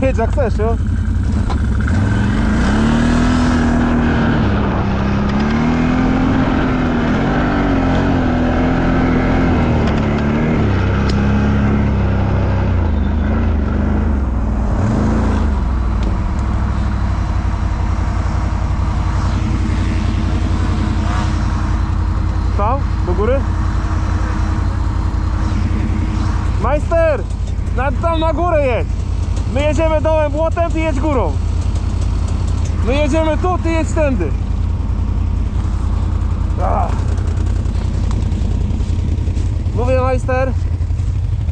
Jedź jak chcesz, jo? Tam? Do góry? Majster! Tam na górę jedź! My jedziemy dołem błotem, ty jedź górą. My jedziemy tu, ty jedź tędy. Mówię, majster,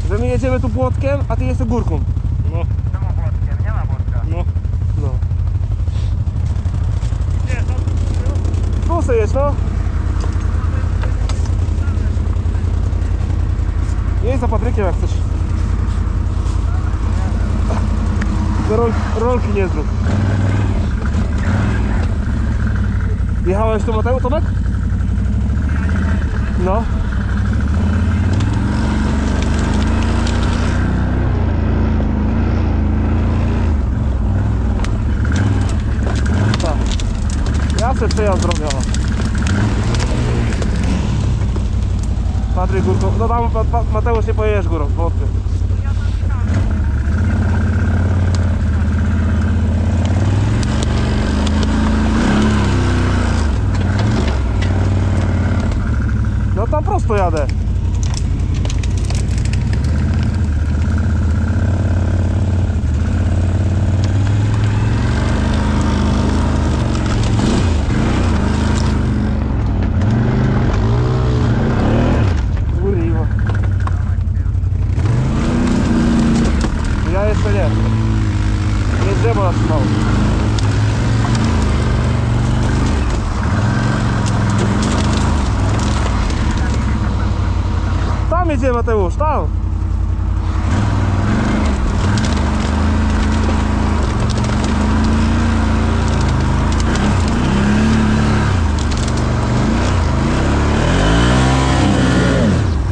że my jedziemy tu błotkiem, a ty jedź górką. No. Czemu błotkiem? Nie ma błotka. No. No. Nie, tam Tu se jedź, no. Jedź za Patrykiem jak chcesz. Rolki nie zrób. Jechałeś tu, Mateusz, Tomek? No. Tak. Ja sobie przejazd zrobię. Patryk górką. No tam Mateusz nie pojedziesz górą, wątpię. No tam prosto jadę. Kurwa. Ja jeszcze nie. Nie drzewo zatrzymało. Tam jedzie Mateusz, tam!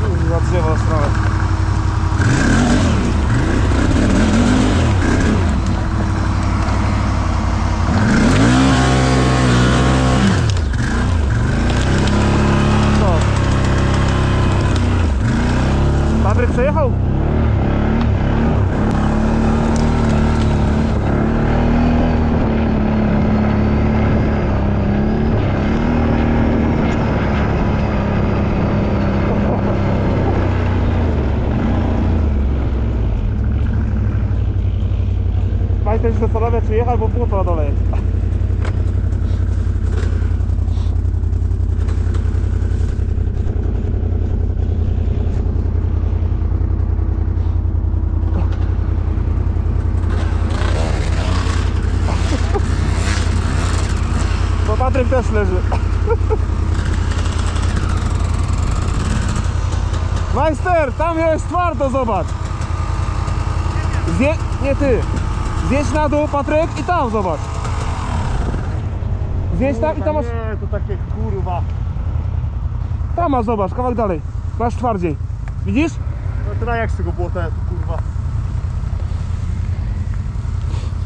Kurwa, drzewo na stronę. Patryk przejechał? Majster się zastanawia, czy jechał, bo błoto na dole jest. Patryk też leży. Majster, tam jest twardo, zobacz. Nie ty. Zjedź na dół, Patryk, i tam zobacz. Zjedź tam i tam masz... Nie, to takie kurwa. Tam masz, zobacz, kawałek dalej. Masz twardziej. Widzisz? No to jak z tego błota, tu kurwa.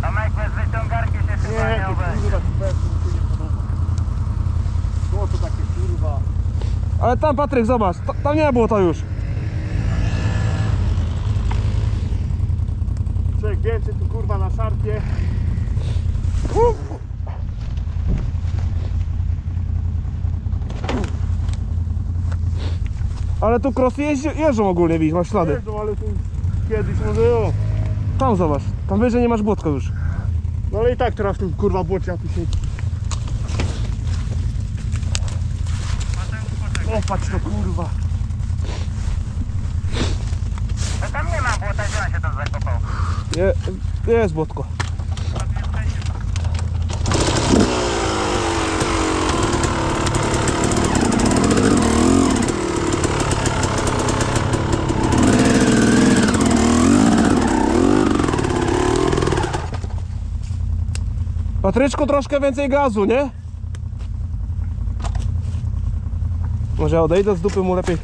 Tomek, bez wyciągarki się chyba Nie, nie to obejdzie. kurwa, to bez, mi się nie podoba. No to takie kurwa. Ale tam, Patryk, zobacz. Tam nie było to już. Człowiek więcej tu kurwa na szarpie. Ale tu krosy jeżdżą ogólnie, widzisz, masz ślady. Jeżdżą, ale tu kiedyś no było. Tam zobacz, tam wyżej nie masz błotka już. No ale i tak teraz w tym kurwa błocie, a tu się... O, patrz to kurwa. No tam nie ma błota, gdzie on się tam zakopał? Jest błotko. Patryczku, troszkę więcej gazu, nie? Może ja odejdę z dupy mu lepiej.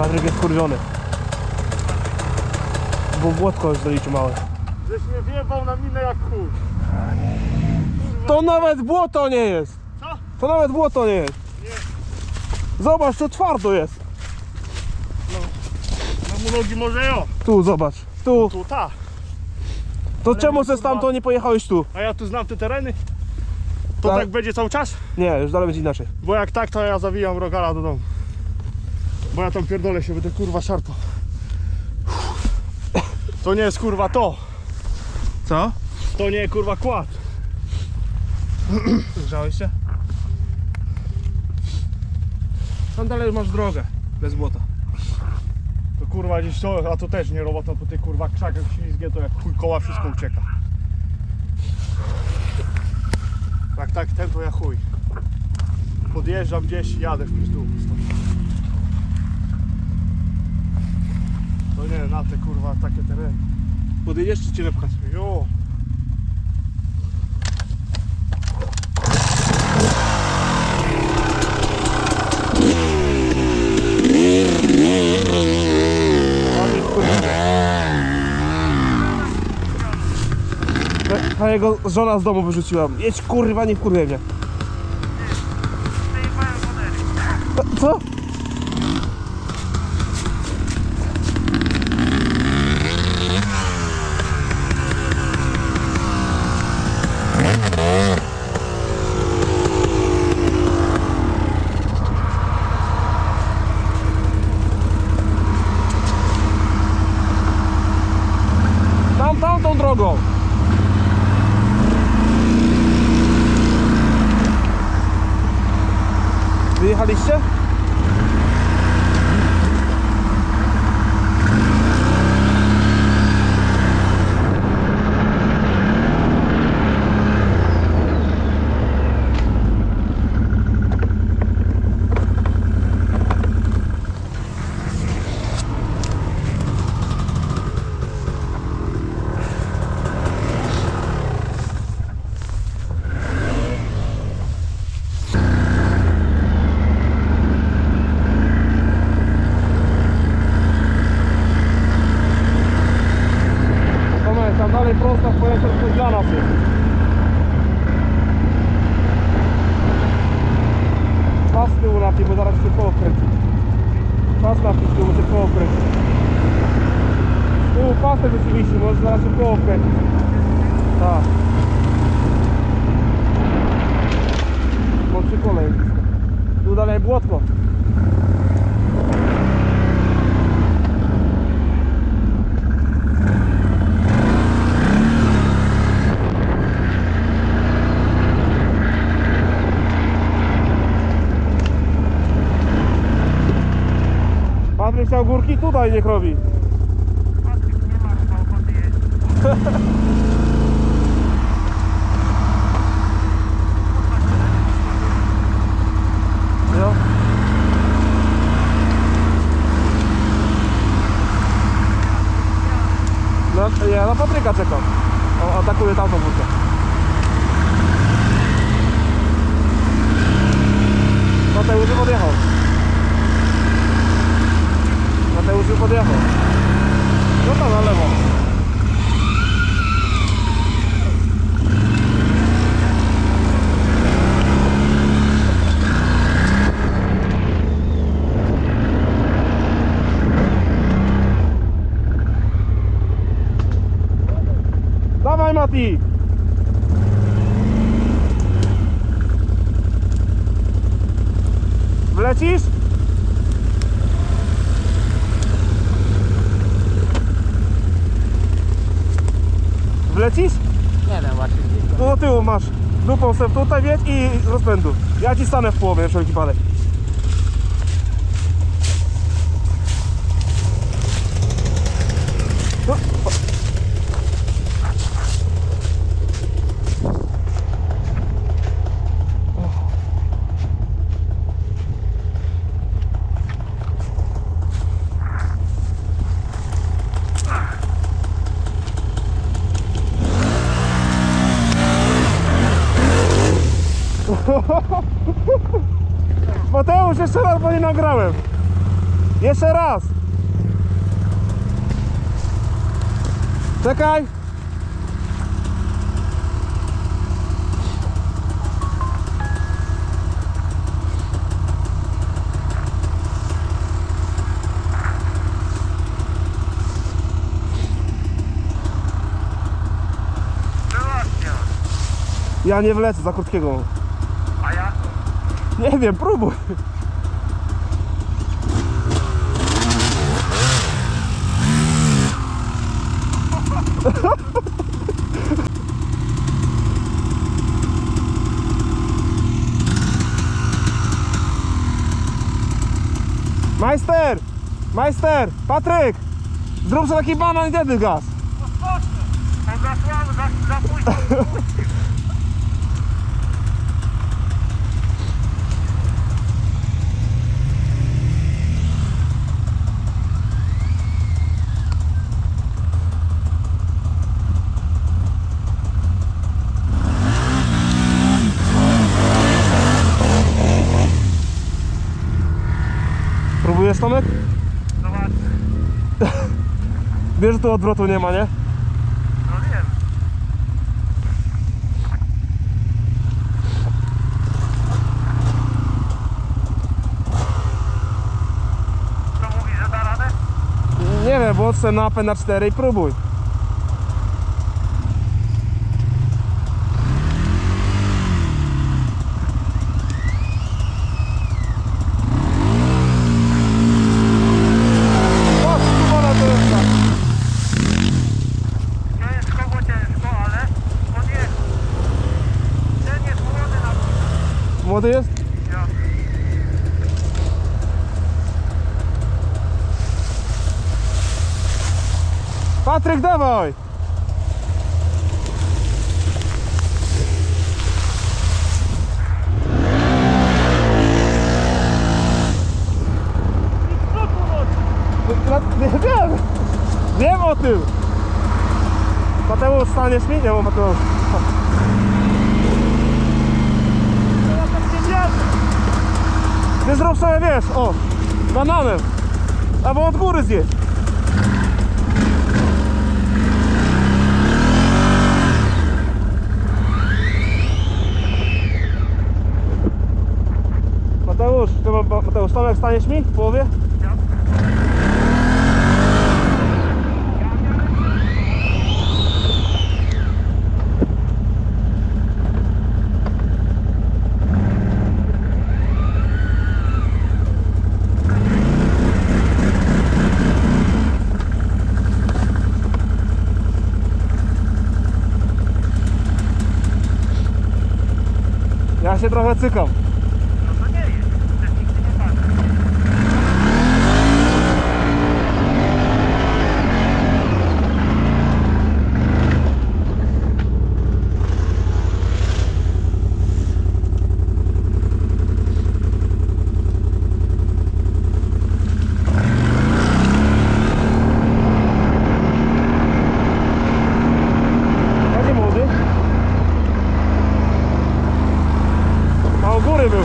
Patryk jest skurwiony. Bo błotko już zaliczył małe. Żeś mnie wjebał na minę jak chuj. To nawet błoto nie jest! Co? To nawet błoto nie jest! Zobacz, to twardo jest! No mu nogi może jo. Tu, zobacz, tu. Tu ta. To Ale czemu nie, ze kurwa. stamtąd nie pojechałeś tu? A ja tu znam te tereny. To Tak. tak będzie cały czas? Nie, już dalej będzie inaczej. Bo jak tak, to ja zawijam rogala do domu. Bo ja tam pierdolę się, będę kurwa szarpał. To nie jest kurwa to. Co? To nie kurwa kład. Grzałeś się? Tam dalej masz drogę, bez błota. To kurwa gdzieś to, a to też nie robota po tych kurwa krzakach ślizgie, to jak chuj koła wszystko ucieka. Jak tak ten to ja chuj. Podjeżdżam gdzieś i jadę w pizdu. To nie, na te kurwa takie tereny. Podjedziesz czy cię wepchać? Jo. A jego żona z domu wyrzuciła. Jedź kurwa, nie wkurwaj mnie. Co? Tamtą drogą. Wyjechaliście? Tam dalej prosto w pojęciu dla nas jest. Pas z tyłu napij, bo zaraz się koło kręci. Pas napij z tyłu, bo się koło kręci. Z tyłu pasek rzeczywiście, może zaraz się koło kręci. Tak. Bo przy kole jest blisko. Tu dalej błotko. Patryk chciał górki, tutaj niech robi. Patryk nie ma chyba ochoty jeździć. Jo. No, ja na Patryka czekam. On atakuje tamtą górkę. Mateusz już podjechał. Mateusz już podjechał. No to na lewo. Dawaj Mati! Wlecisz? Wlecisz? Nie wiem właśnie. Tu do tyłu masz. Dupą sobie tutaj wiedź i z rozpędu. Ja ci stanę w połowie na wszelki wypadek. No. Mateusz, jeszcze raz, bo nie nagrałem. Jeszcze raz. Czekaj. Sebastian. Ja nie wlecę za krótkiego. A ja? Nie wiem, próbuj. Majster! Majster! Patryk! Zrób sobie taki banan i wtedy gaz. No spocznę. On za słabo, za późno. Próbujesz, Tomek? Zobacz. Wiesz, że tu odwrotu nie ma, nie? No wiem. Co mówisz, że da radę? Nie wiem, włącz sobie napę na 4 i próbuj. Ciężko, bo ciężko, ale on jest. Ten jest młody na to. Młody jest? Ja. Patryk, dawaj! Nie wiem! Wiem o tym! Mateusz, staniesz mi? Nie, bo Mateusz. Ja tak nie wiem. Ty zrób sobie, wiesz, o, bananem. Albo od góry zjeść. Mateusz, Mateusz, Tomek, staniesz mi w połowie? Ja się trochę cykam. No to nie jest. Przecież nigdy nie patrzy. Panie młody. A u góry był.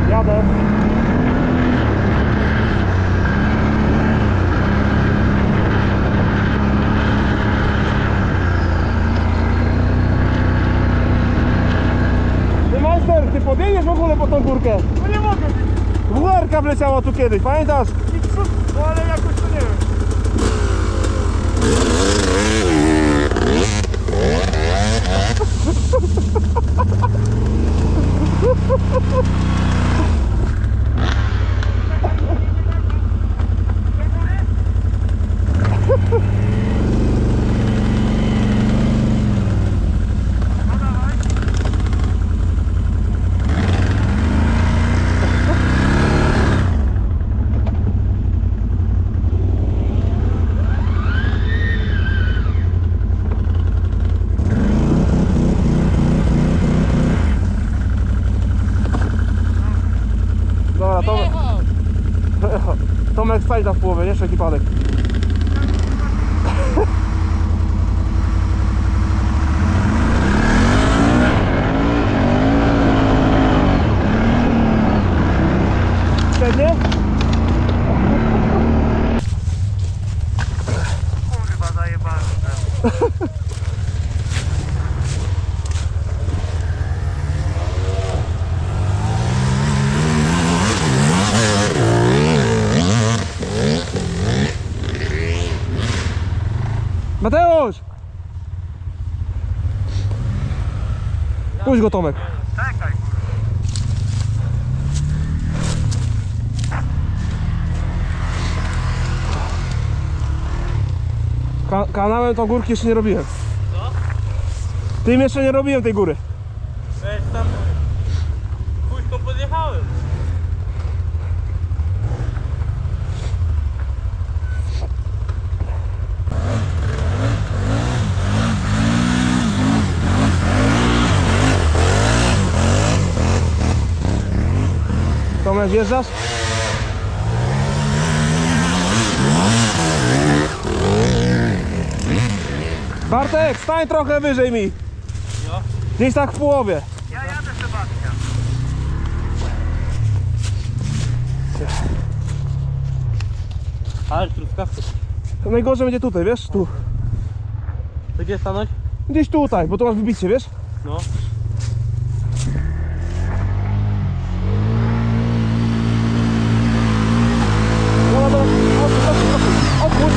Jadę. Ty majster, ty podjedziesz w ogóle po tą górkę? No nie mogę. WR-ka wleciała tu kiedyś, pamiętasz? No ale jakoś to nie wiem. No dawaj. Dobra, Tomek stań tam w połowie, nie? Wszelki wypadek. Mateusz! Puść go, Tomek. Czekaj, Kanałem tą górki jeszcze nie robiłem. Co? Tym jeszcze nie robiłem tej góry. Weź tam... Późko podjechałem. Tomek, wjeżdżasz? Bartek, stań trochę wyżej mi. Jo. Gdzieś tak w połowie. Ja jadę, Sebastian. Ale truskawka. To najgorzej będzie tutaj, wiesz? Tu. To gdzie stanąć? Gdzieś tutaj, bo tu masz wybicie, wiesz? No. No, no, odpuść.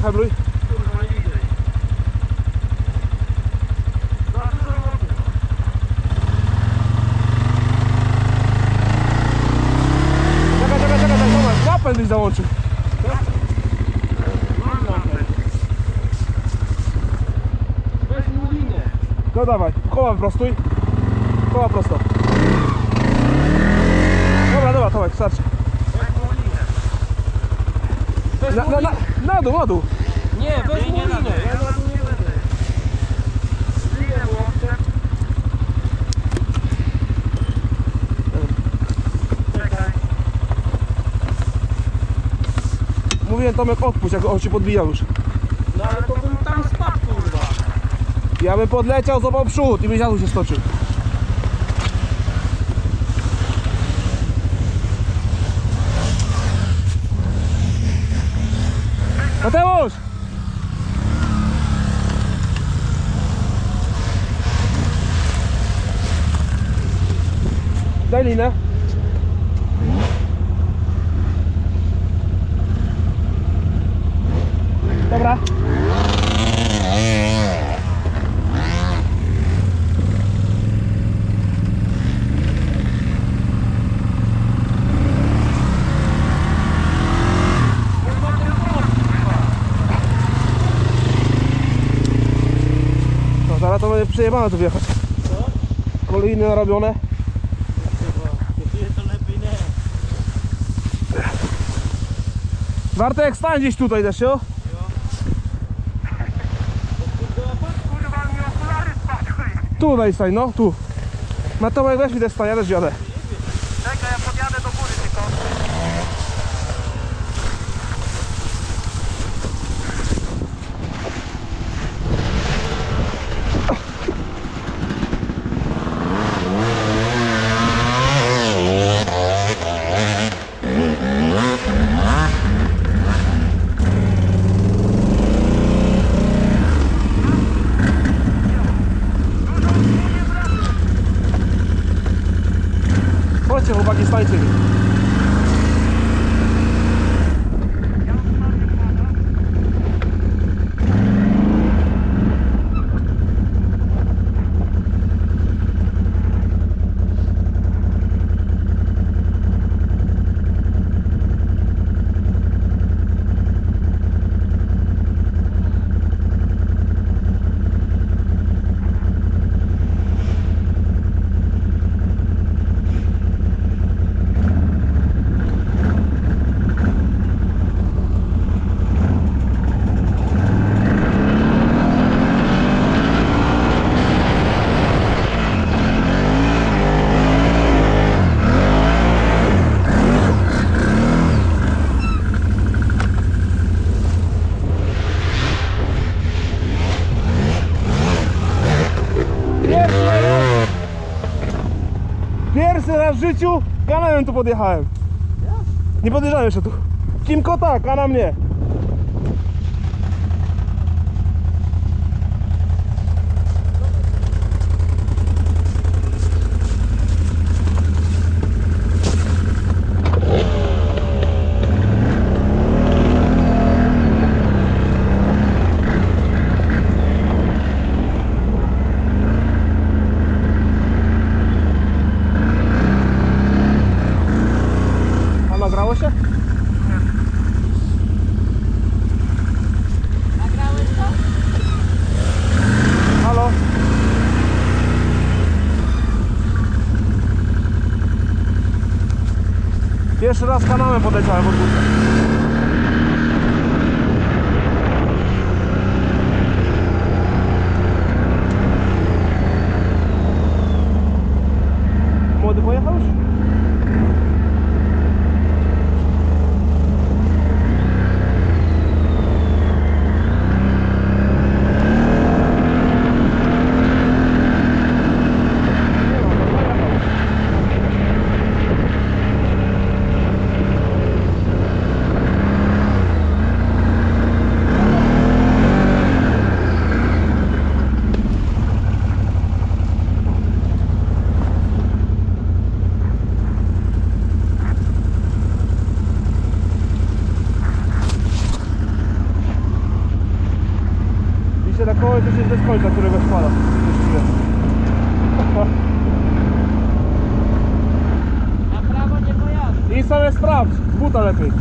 Hebluj. Kurwa, nie widzę. Czekaj, Tomek, napęd byś załączył. Weź mu linię. No dawaj, koła wyprostuj. Koła prosto. Dobra, Tomek, starczy. Na dół. Nie, weź mu linię. Ja na dół nie będę. Linę łączę. Czekaj. Mówiłem, Tomek, odpuść, jak on się podbijał już. No ale to bym tam spadł, kurwa. Ja bym podleciał, złapał przód i byś na dół się stoczył. Mateusz! Daj linę. Dobra. No zaraz to będzie przejebane tu wjechać. Co? Kolejny narobione. To lepiej nie. Bartek, stań gdzieś tutaj też, jo? Kurwa, mi okulary spadły. Tu daj stań, no, tu. Mateusz, weź mi też stań, ja też jadę. Czekaj, ja podjadę do góry tylko. Chodźcie, chłopaki, stańcie. Pierwszy raz w życiu kanałem tu podjechałem. Nie podjeżdżałem jeszcze tu. Kimko tak, a na mnie. Pierwszy raz kanałem podleciałem od górka. Młody pojechał już? Na koło to się bez końca, którego spada. Na prawo nie pojadę. I sobie sprawdź, z buta lepiej.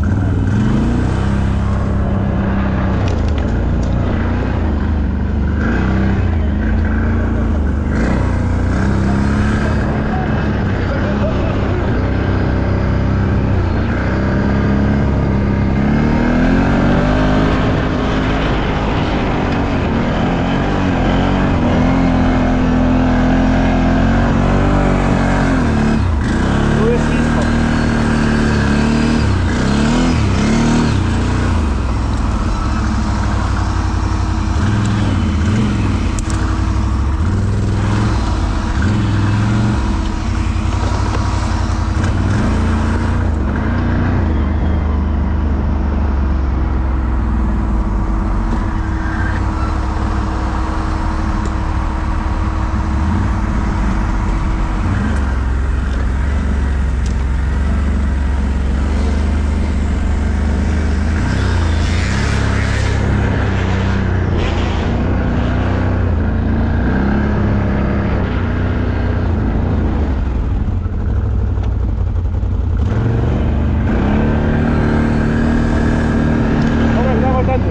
Tu jest ślisko. Dobra, dawaj tędy.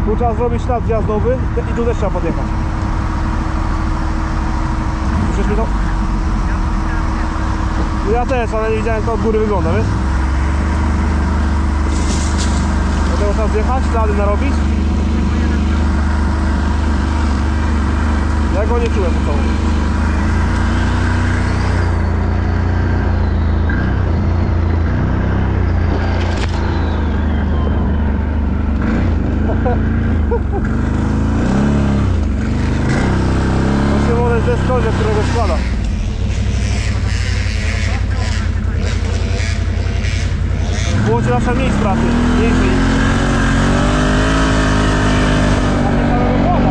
Tu trzeba zrobić ślad zjazdowy i tu też trzeba podjechać. Słyszysz mi to? Ja też, ale nie widziałem jak to od góry wygląda, wiesz? Dlatego trzeba zjechać, ślady narobić. Ja go nie czułem po całym. To się może ze skorze, którego składa. Było ci nasza miejsc pracy, mniejszej. A nie samego składa.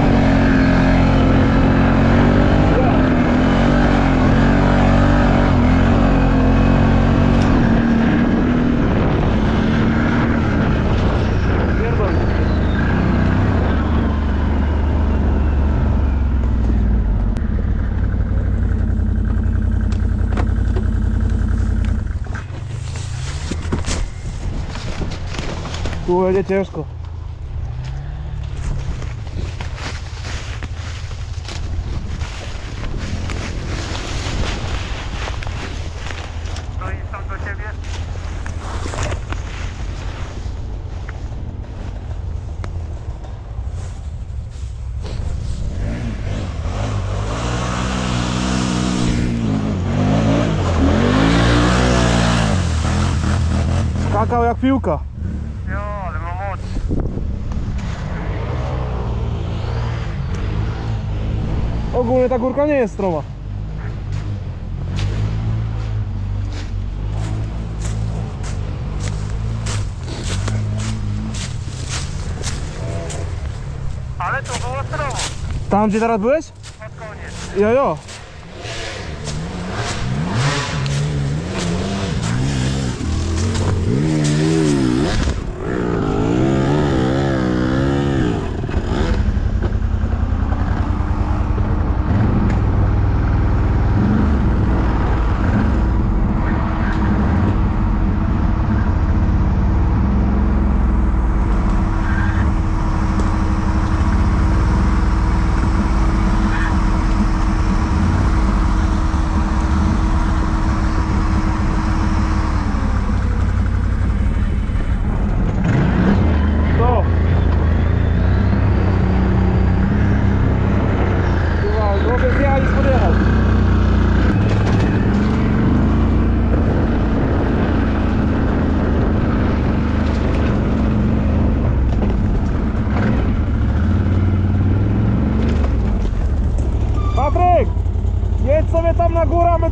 Pierdolę. Tu będzie ciężko. No i tam do ciebie. Skakał jak piłka. Jo, ale ma moc. Ogólnie ta górka nie jest stroma. Ale to było stromo. Tam gdzie teraz byłeś? Pod koniec. Jo.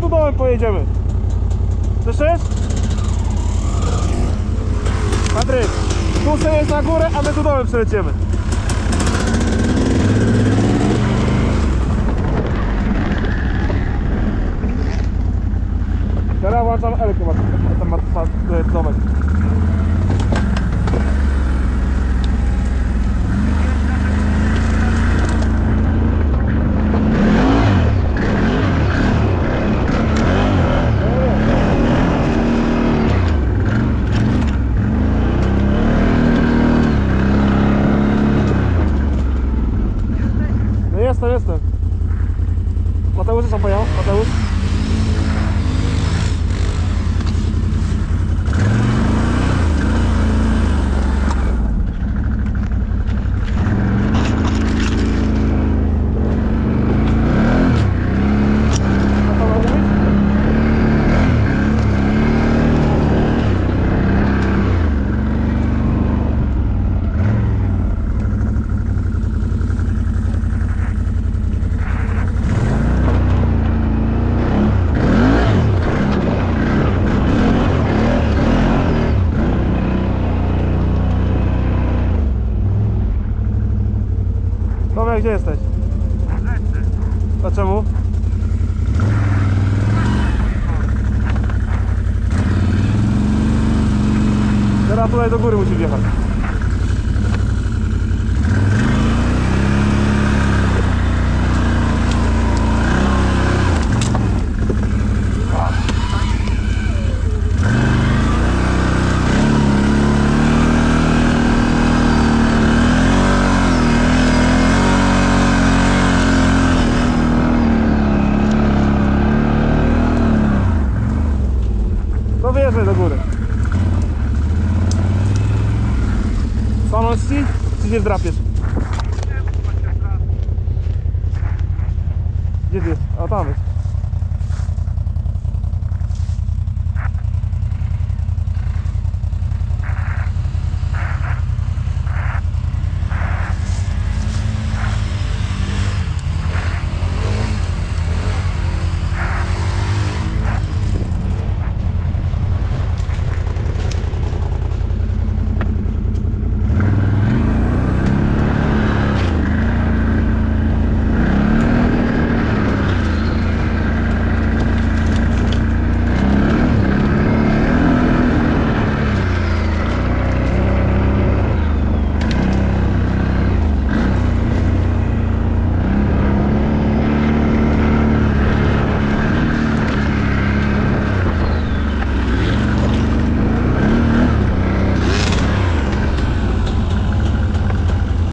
tu dołem pojedziemy. Słyszysz? Patryk, tu sobie jest na górę, a my tu dołem przeleciemy. Teraz włączam Elkę, ma domek. No jestem. Mateusz tam pojechał? Mateusz? A co mam mówić? Tomek, gdzie jesteś? Lecę. A czemu? Teraz tutaj do góry musi wjechać. No wyjeżdżaj do góry. Stanąć ci? Czy się zdrapiesz? Gdzie ty jest? A tam jest.